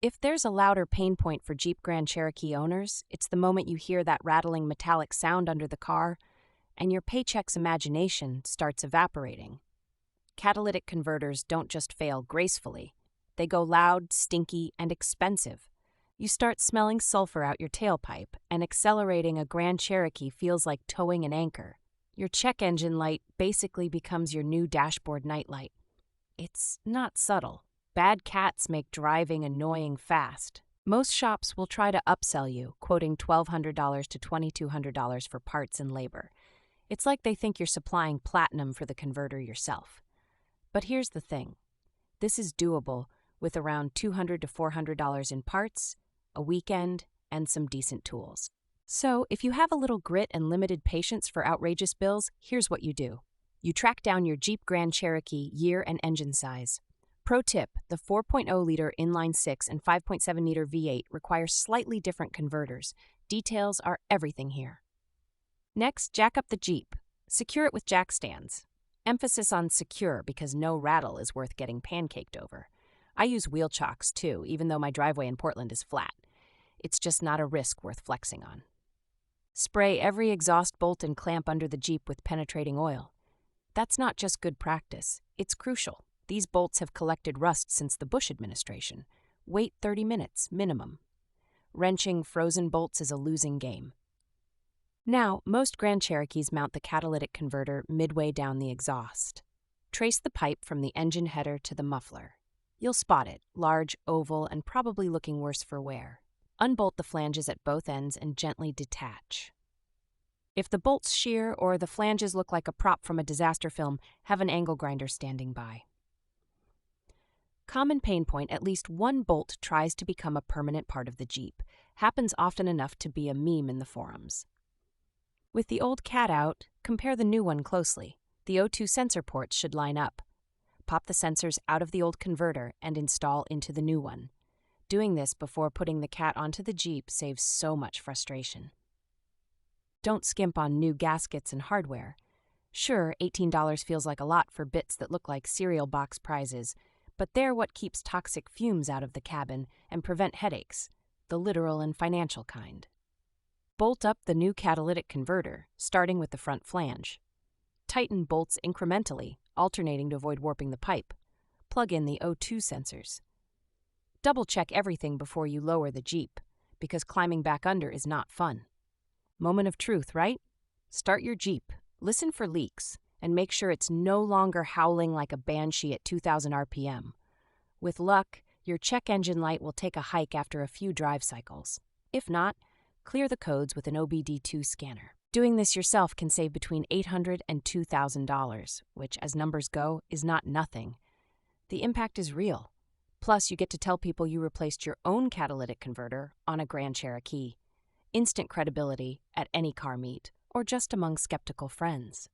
If there's a louder pain point for Jeep Grand Cherokee owners, it's the moment you hear that rattling metallic sound under the car and your paycheck's imagination starts evaporating. Catalytic converters don't just fail gracefully, they go loud, stinky, and expensive. You start smelling sulfur out your tailpipe, and accelerating a Grand Cherokee feels like towing an anchor. Your check engine light basically becomes your new dashboard nightlight. It's not subtle. Bad cats make driving annoying fast. Most shops will try to upsell you, quoting $1,200 to $2,200 for parts and labor. It's like they think you're supplying platinum for the converter yourself. But here's the thing. This is doable with around $200 to $400 in parts, a weekend, and some decent tools. So, if you have a little grit and limited patience for outrageous bills, here's what you do. You track down your Jeep Grand Cherokee year and engine size. Pro tip, the 4.0-liter inline-6 and 5.7-liter V8 require slightly different converters. Details are everything here. Next, jack up the Jeep. Secure it with jack stands. Emphasis on secure because no rattle is worth getting pancaked over. I use wheel chocks too, even though my driveway in Portland is flat. It's just not a risk worth flexing on. Spray every exhaust bolt and clamp under the Jeep with penetrating oil. That's not just good practice, it's crucial. These bolts have collected rust since the Bush administration. Wait 30 minutes, minimum. Wrenching frozen bolts is a losing game. Now, most Grand Cherokees mount the catalytic converter midway down the exhaust. Trace the pipe from the engine header to the muffler. You'll spot it, large, oval, and probably looking worse for wear. Unbolt the flanges at both ends and gently detach. If the bolts shear or the flanges look like a prop from a disaster film, have an angle grinder standing by. Common pain point, at least one bolt tries to become a permanent part of the Jeep. Happens often enough to be a meme in the forums. With the old cat out, compare the new one closely. The O2 sensor ports should line up. Pop the sensors out of the old converter and install into the new one. Doing this before putting the cat onto the Jeep saves so much frustration. Don't skimp on new gaskets and hardware. Sure, $18 feels like a lot for bits that look like cereal box prizes, but they're what keeps toxic fumes out of the cabin and prevent headaches, the literal and financial kind. Bolt up the new catalytic converter, starting with the front flange. Tighten bolts incrementally, alternating to avoid warping the pipe. Plug in the O2 sensors. Double-check everything before you lower the Jeep, because climbing back under is not fun. Moment of truth, right? Start your Jeep, listen for leaks, and make sure it's no longer howling like a banshee at 2,000 RPM. With luck, your check engine light will take a hike after a few drive cycles. If not, clear the codes with an OBD2 scanner. Doing this yourself can save between $800 and $2,000, which, as numbers go, is not nothing. The impact is real. Plus, you get to tell people you replaced your own catalytic converter on a Grand Cherokee. Instant credibility at any car meet, or just among skeptical friends.